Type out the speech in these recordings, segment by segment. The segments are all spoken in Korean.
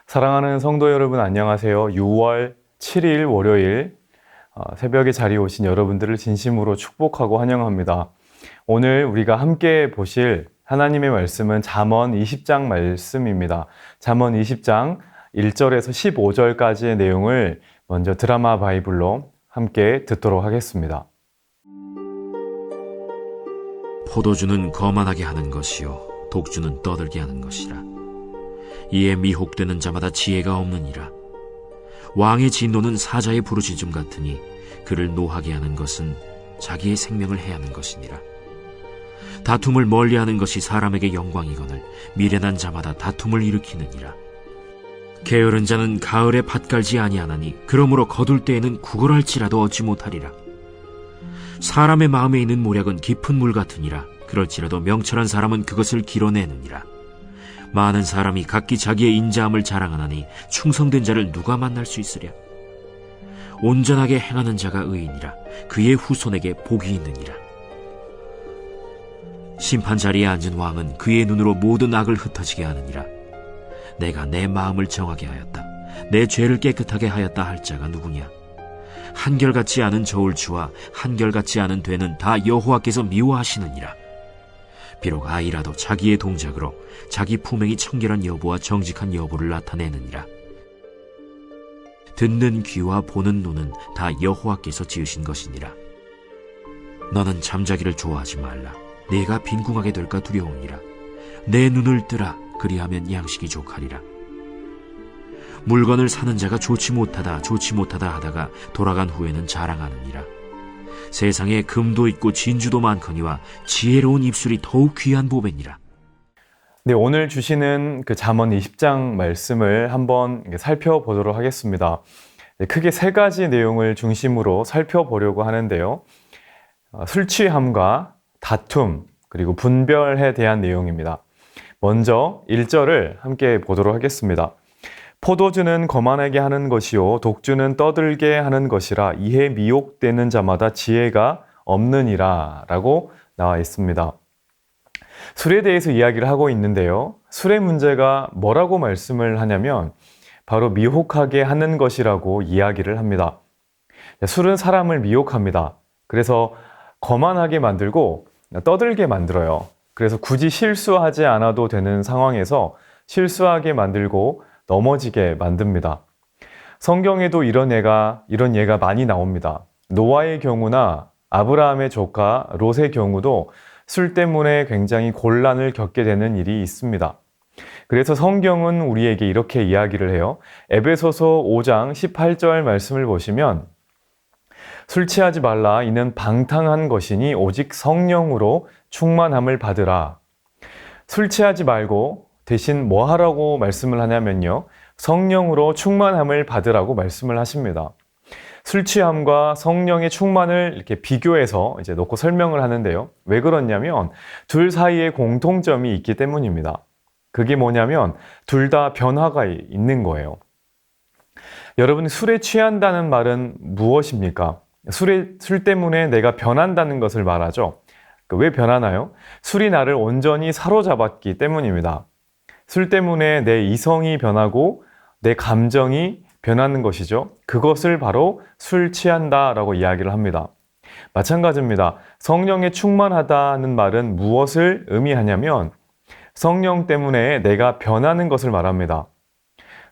사랑하는 성도 여러분 안녕하세요. 6월 7일 월요일 새벽에 자리에 오신 여러분들을 진심으로 축복하고 환영합니다. 오늘 우리가 함께 보실 하나님의 말씀은 잠언 20장 말씀입니다. 잠언 20장 1절에서 15절까지의 내용을 먼저 드라마 바이블로 함께 듣도록 하겠습니다. 포도주는 거만하게 하는 것이요 독주는 떠들게 하는 것이라. 이에 미혹되는 자마다 지혜가 없느니라. 왕의 진노는 사자의 부르짖음 같으니 그를 노하게 하는 것은 자기의 생명을 해하는 것이니라. 다툼을 멀리하는 것이 사람에게 영광이거늘 미련한 자마다 다툼을 일으키느니라. 게으른 자는 가을에 밭 갈지 아니하나니 그러므로 거둘 때에는 구걸할지라도 얻지 못하리라. 사람의 마음에 있는 모략은 깊은 물 같으니라. 그럴지라도 명철한 사람은 그것을 길어내느니라. 많은 사람이 각기 자기의 인자함을 자랑하나니 충성된 자를 누가 만날 수 있으랴. 온전하게 행하는 자가 의인이라. 그의 후손에게 복이 있느니라. 심판 자리에 앉은 왕은 그의 눈으로 모든 악을 흩어지게 하느니라. 내가 내 마음을 정하게 하였다. 내 죄를 깨끗하게 하였다 할 자가 누구냐. 한결같지 않은 저울추와 한결같지 않은 되는 다 여호와께서 미워하시느니라. 비록 아이라도 자기의 동작으로 자기 품행이 청결한 여부와 정직한 여부를 나타내느니라. 듣는 귀와 보는 눈은 다 여호와께서 지으신 것이니라. 너는 잠자기를 좋아하지 말라. 네가 빈궁하게 될까 두려우니라. 내 눈을 뜨라. 그리하면 양식이 족하리라. 물건을 사는 자가 좋지 못하다 하다가 돌아간 후에는 자랑하느니라. 세상에 금도 있고 진주도 많거니와 지혜로운 입술이 더욱 귀한 보배니라. 네, 오늘 주시는 그 잠언 20장 말씀을 한번 살펴보도록 하겠습니다. 네, 크게 세 가지 내용을 중심으로 살펴보려고 하는데요. 술 취함과 다툼, 그리고 분별에 대한 내용입니다. 먼저 1절을 함께 보도록 하겠습니다. 포도주는 거만하게 하는 것이요 독주는 떠들게 하는 것이라. 이에 미혹되는 자마다 지혜가 없느니라 라고 나와 있습니다. 술에 대해서 이야기를 하고 있는데요. 술의 문제가 뭐라고 말씀을 하냐면 바로 미혹하게 하는 것이라고 이야기를 합니다. 술은 사람을 미혹합니다. 그래서 거만하게 만들고 떠들게 만들어요. 그래서 굳이 실수하지 않아도 되는 상황에서 실수하게 만들고 넘어지게 만듭니다. 성경에도 이런 예가 많이 나옵니다. 노아의 경우나 아브라함의 조카 롯의 경우도 술 때문에 굉장히 곤란을 겪게 되는 일이 있습니다. 그래서 성경은 우리에게 이렇게 이야기를 해요. 에베소서 5장 18절 말씀을 보시면 술 취하지 말라. 이는 방탕한 것이니 오직 성령으로 충만함을 받으라. 술 취하지 말고 대신 뭐 하라고 말씀을 하냐면요. 성령으로 충만함을 받으라고 말씀을 하십니다. 술 취함과 성령의 충만을 이렇게 비교해서 이제 놓고 설명을 하는데요. 왜 그렇냐면 둘 사이에 공통점이 있기 때문입니다. 그게 뭐냐면 둘 다 변화가 있는 거예요. 여러분, 술에 취한다는 말은 무엇입니까? 술 때문에 내가 변한다는 것을 말하죠. 왜 변하나요? 술이 나를 온전히 사로잡았기 때문입니다. 술 때문에 내 이성이 변하고 내 감정이 변하는 것이죠. 그것을 바로 술 취한다라고 이야기를 합니다. 마찬가지입니다. 성령에 충만하다는 말은 무엇을 의미하냐면 성령 때문에 내가 변하는 것을 말합니다.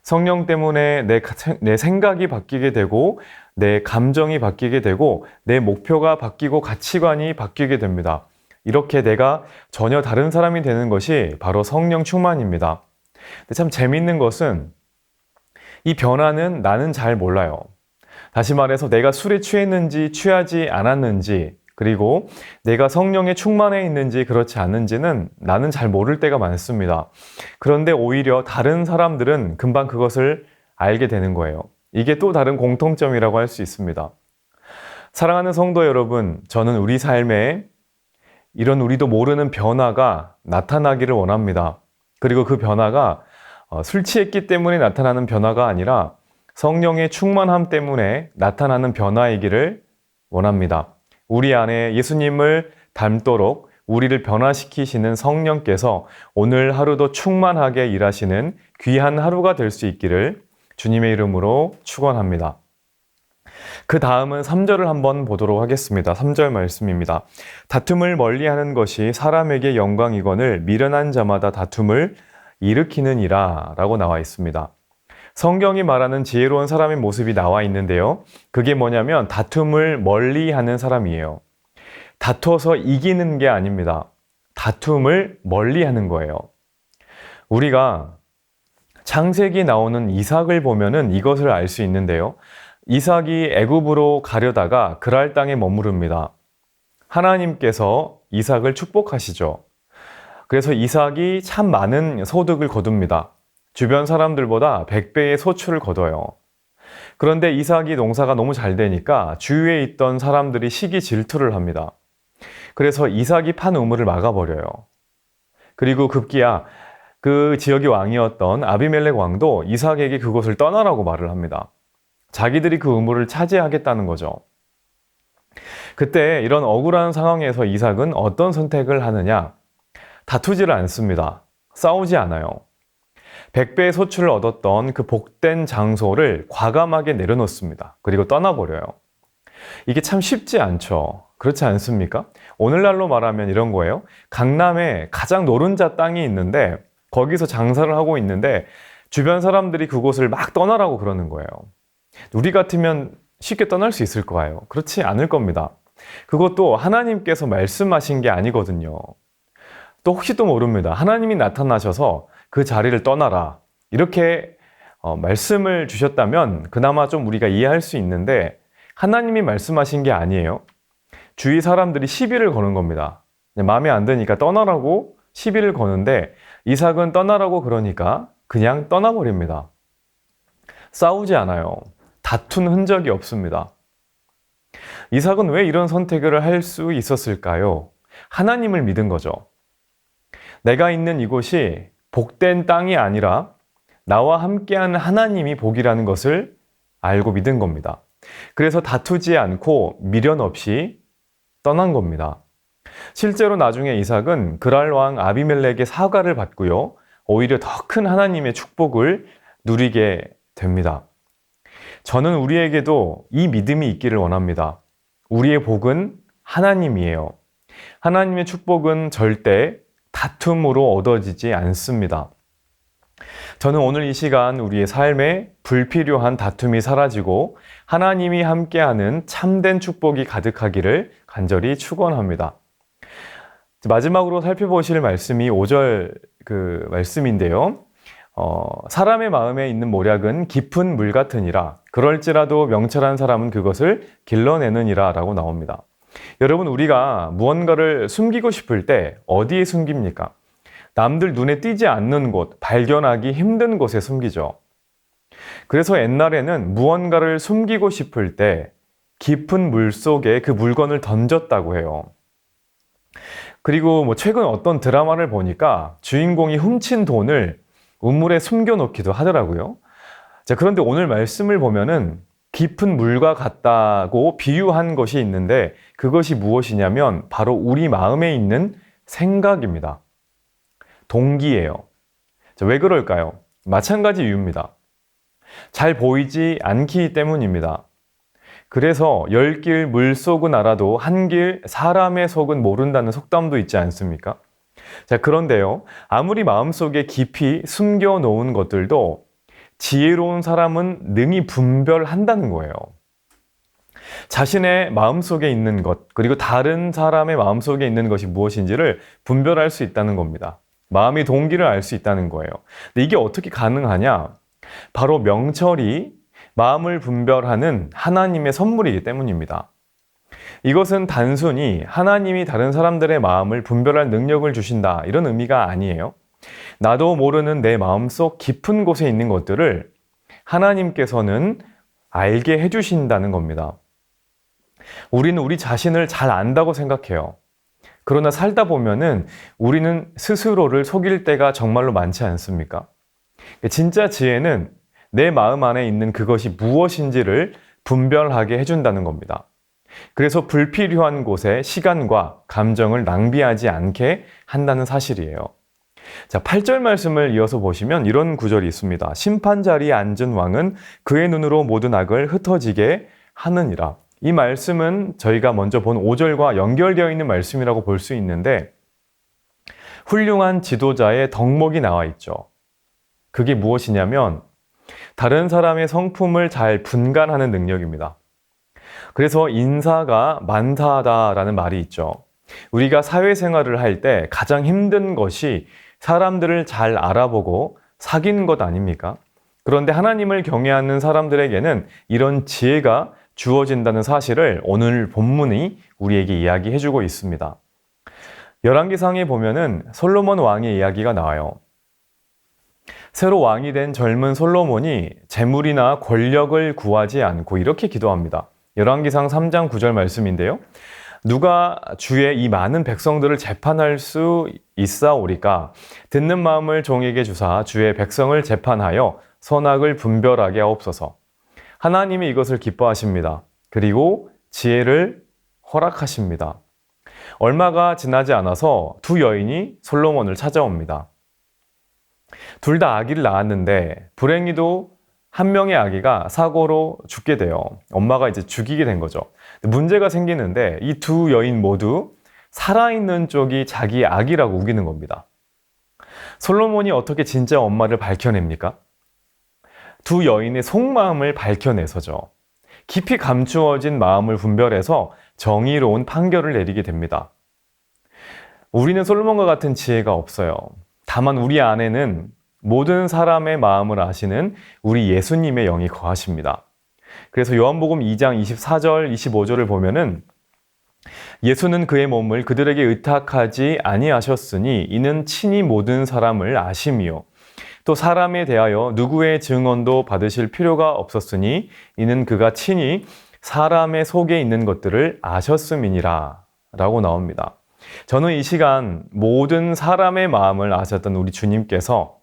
성령 때문에 내 생각이 바뀌게 되고 내 감정이 바뀌게 되고 내 목표가 바뀌고 가치관이 바뀌게 됩니다. 이렇게 내가 전혀 다른 사람이 되는 것이 바로 성령 충만입니다. 근데 참 재밌는 것은 이 변화는 나는 잘 몰라요. 다시 말해서 내가 술에 취했는지 취하지 않았는지 그리고 내가 성령에 충만해 있는지 그렇지 않은지는 나는 잘 모를 때가 많습니다. 그런데 오히려 다른 사람들은 금방 그것을 알게 되는 거예요. 이게 또 다른 공통점이라고 할 수 있습니다. 사랑하는 성도 여러분, 저는 우리 삶에 이런 우리도 모르는 변화가 나타나기를 원합니다. 그리고 그 변화가 술 취했기 때문에 나타나는 변화가 아니라 성령의 충만함 때문에 나타나는 변화이기를 원합니다. 우리 안에 예수님을 닮도록 우리를 변화시키시는 성령께서 오늘 하루도 충만하게 일하시는 귀한 하루가 될 수 있기를 주님의 이름으로 축원합니다. 그 다음은 3절을 한번 보도록 하겠습니다. 3절 말씀입니다. 다툼을 멀리하는 것이 사람에게 영광이거늘 미련한 자마다 다툼을 일으키느니라 라고 나와 있습니다. 성경이 말하는 지혜로운 사람의 모습이 나와 있는데요. 그게 뭐냐면 다툼을 멀리하는 사람이에요. 다퉈서 이기는 게 아닙니다. 다툼을 멀리하는 거예요. 우리가 창세기 나오는 이삭을 보면은 이것을 알 수 있는데요. 이삭이 애굽으로 가려다가 그랄 땅에 머무릅니다. 하나님께서 이삭을 축복하시죠. 그래서 이삭이 참 많은 소득을 거둡니다. 주변 사람들보다 100배의 소출을 거둬요. 그런데 이삭이 농사가 너무 잘 되니까 주위에 있던 사람들이 시기 질투를 합니다. 그래서 이삭이 판 우물을 막아버려요. 그리고 급기야 그 지역의 왕이었던 아비멜렉 왕도 이삭에게 그곳을 떠나라고 말을 합니다. 자기들이 그 우물을 차지하겠다는 거죠. 그때 이런 억울한 상황에서 이삭은 어떤 선택을 하느냐? 다투지를 않습니다. 싸우지 않아요. 100배의 소출을 얻었던 그 복된 장소를 과감하게 내려놓습니다. 그리고 떠나버려요. 이게 참 쉽지 않죠. 그렇지 않습니까? 오늘날로 말하면 이런 거예요. 강남에 가장 노른자 땅이 있는데 거기서 장사를 하고 있는데 주변 사람들이 그곳을 막 떠나라고 그러는 거예요. 우리 같으면 쉽게 떠날 수 있을까요? 그렇지 않을 겁니다. 그것도 하나님께서 말씀하신 게 아니거든요. 또 혹시 또 모릅니다. 하나님이 나타나셔서 그 자리를 떠나라 이렇게 말씀을 주셨다면 그나마 좀 우리가 이해할 수 있는데 하나님이 말씀하신 게 아니에요. 주위 사람들이 시비를 거는 겁니다. 마음에 안 드니까 떠나라고 시비를 거는데 이삭은 떠나라고 그러니까 그냥 떠나버립니다. 싸우지 않아요. 다툰 흔적이 없습니다. 이삭은 왜 이런 선택을 할 수 있었을까요? 하나님을 믿은 거죠. 내가 있는 이곳이 복된 땅이 아니라 나와 함께하는 하나님이 복이라는 것을 알고 믿은 겁니다. 그래서 다투지 않고 미련 없이 떠난 겁니다. 실제로 나중에 이삭은 그랄 왕 아비멜렉의 사과를 받고요. 오히려 더 큰 하나님의 축복을 누리게 됩니다. 저는 우리에게도 이 믿음이 있기를 원합니다. 우리의 복은 하나님이에요. 하나님의 축복은 절대 다툼으로 얻어지지 않습니다. 저는 오늘 이 시간 우리의 삶에 불필요한 다툼이 사라지고 하나님이 함께하는 참된 축복이 가득하기를 간절히 축원합니다. 마지막으로 살펴보실 말씀이 5절 그 말씀인데요. 사람의 마음에 있는 모략은 깊은 물 같으니라. 그럴지라도 명철한 사람은 그것을 길러내느니라 라고 나옵니다. 여러분, 우리가 무언가를 숨기고 싶을 때 어디에 숨깁니까? 남들 눈에 띄지 않는 곳, 발견하기 힘든 곳에 숨기죠. 그래서 옛날에는 무언가를 숨기고 싶을 때 깊은 물 속에 그 물건을 던졌다고 해요. 그리고 최근 어떤 드라마를 보니까 주인공이 훔친 돈을 우물에 숨겨놓기도 하더라고요. 자, 그런데 오늘 말씀을 보면은 깊은 물과 같다고 비유한 것이 있는데 그것이 무엇이냐면 바로 우리 마음에 있는 생각입니다. 동기예요. 자, 왜 그럴까요? 마찬가지 이유입니다. 잘 보이지 않기 때문입니다. 그래서 10길 물속은 알아도 한 길 사람의 속은 모른다는 속담도 있지 않습니까? 자, 그런데요. 아무리 마음속에 깊이 숨겨놓은 것들도 지혜로운 사람은 능히 분별한다는 거예요. 자신의 마음속에 있는 것, 그리고 다른 사람의 마음속에 있는 것이 무엇인지를 분별할 수 있다는 겁니다. 마음의 동기를 알 수 있다는 거예요. 근데 이게 어떻게 가능하냐? 바로 명철이 마음을 분별하는 하나님의 선물이기 때문입니다. 이것은 단순히 하나님이 다른 사람들의 마음을 분별할 능력을 주신다 이런 의미가 아니에요. 나도 모르는 내 마음속 깊은 곳에 있는 것들을 하나님께서는 알게 해주신다는 겁니다. 우리는 우리 자신을 잘 안다고 생각해요. 그러나 살다 보면은 우리는 스스로를 속일 때가 정말로 많지 않습니까? 진짜 지혜는 내 마음 안에 있는 그것이 무엇인지를 분별하게 해준다는 겁니다. 그래서 불필요한 곳에 시간과 감정을 낭비하지 않게 한다는 사실이에요. 자, 8절 말씀을 이어서 보시면 이런 구절이 있습니다. 심판 자리에 앉은 왕은 그의 눈으로 모든 악을 흩어지게 하느니라. 이 말씀은 저희가 먼저 본 5절과 연결되어 있는 말씀이라고 볼 수 있는데 훌륭한 지도자의 덕목이 나와 있죠. 그게 무엇이냐면 다른 사람의 성품을 잘 분간하는 능력입니다. 그래서 인사가 만사하다라는 말이 있죠. 우리가 사회생활을 할 때 가장 힘든 것이 사람들을 잘 알아보고 사귀는 것 아닙니까? 그런데 하나님을 경외하는 사람들에게는 이런 지혜가 주어진다는 사실을 오늘 본문이 우리에게 이야기해주고 있습니다. 열왕기상에 보면은 솔로몬 왕의 이야기가 나와요. 새로 왕이 된 젊은 솔로몬이 재물이나 권력을 구하지 않고 이렇게 기도합니다. 열왕기상 3장 9절 말씀인데요. 누가 주의 이 많은 백성들을 재판할 수 있사오리까? 듣는 마음을 종에게 주사 주의 백성을 재판하여 선악을 분별하게 하옵소서. 하나님이 이것을 기뻐하십니다. 그리고 지혜를 허락하십니다. 얼마가 지나지 않아서 두 여인이 솔로몬을 찾아옵니다. 둘 다 아기를 낳았는데 불행히도 한 명의 아기가 사고로 죽게 돼요. 엄마가 이제 죽이게 된 거죠. 문제가 생기는데 이 두 여인 모두 살아있는 쪽이 자기 아기라고 우기는 겁니다. 솔로몬이 어떻게 진짜 엄마를 밝혀냅니까? 두 여인의 속마음을 밝혀내서죠. 깊이 감추어진 마음을 분별해서 정의로운 판결을 내리게 됩니다. 우리는 솔로몬과 같은 지혜가 없어요. 다만 우리 안에는 모든 사람의 마음을 아시는 우리 예수님의 영이 거하십니다. 그래서 요한복음 2장 24절, 25절을 보면은 예수는 그의 몸을 그들에게 의탁하지 아니하셨으니 이는 친히 모든 사람을 아심이요. 또 사람에 대하여 누구의 증언도 받으실 필요가 없었으니 이는 그가 친히 사람의 속에 있는 것들을 아셨음이니라 라고 나옵니다. 저는 이 시간 모든 사람의 마음을 아셨던 우리 주님께서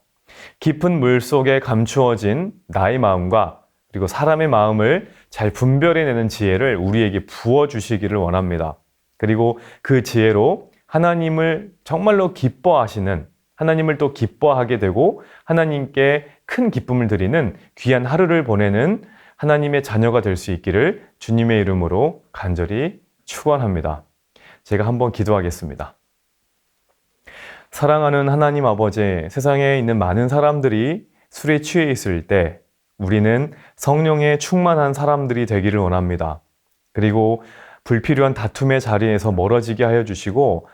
깊은 물 속에 감추어진 나의 마음과 그리고 사람의 마음을 잘 분별해내는 지혜를 우리에게 부어주시기를 원합니다. 그리고 그 지혜로 하나님을 정말로 기뻐하시는, 하나님을 또 기뻐하게 되고 하나님께 큰 기쁨을 드리는 귀한 하루를 보내는 하나님의 자녀가 될 수 있기를 주님의 이름으로 간절히 축원합니다. 제가 한번 기도하겠습니다. 사랑하는 하나님 아버지, 세상에 있는 많은 사람들이 술에 취해 있을 때 우리는 성령에 충만한 사람들이 되기를 원합니다. 그리고 불필요한 다툼의 자리에서 멀어지게 하여 주시고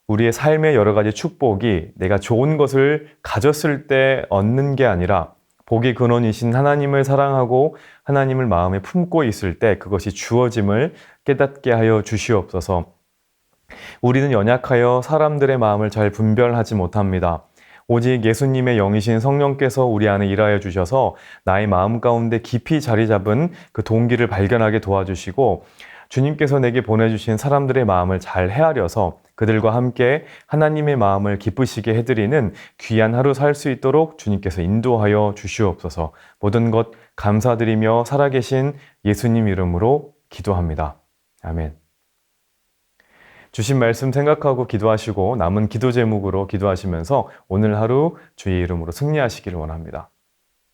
우리의 삶의 여러 가지 축복이 내가 좋은 것을 가졌을 때 얻는 게 아니라 복의 근원이신 하나님을 사랑하고 하나님을 마음에 품고 있을 때 그것이 주어짐을 깨닫게 하여 주시옵소서. 우리는 연약하여 사람들의 마음을 잘 분별하지 못합니다. 오직 예수님의 영이신 성령께서 우리 안에 일하여 주셔서 나의 마음 가운데 깊이 자리 잡은 그 동기를 발견하게 도와주시고 주님께서 내게 보내주신 사람들의 마음을 잘 헤아려서 그들과 함께 하나님의 마음을 기쁘시게 해드리는 귀한 하루 살 수 있도록 주님께서 인도하여 주시옵소서. 모든 것 감사드리며 살아계신 예수님 이름으로 기도합니다. 아멘. 주신 말씀 생각하고 기도하시고 남은 기도 제목으로 기도하시면서 오늘 하루 주의 이름으로 승리하시기를 원합니다.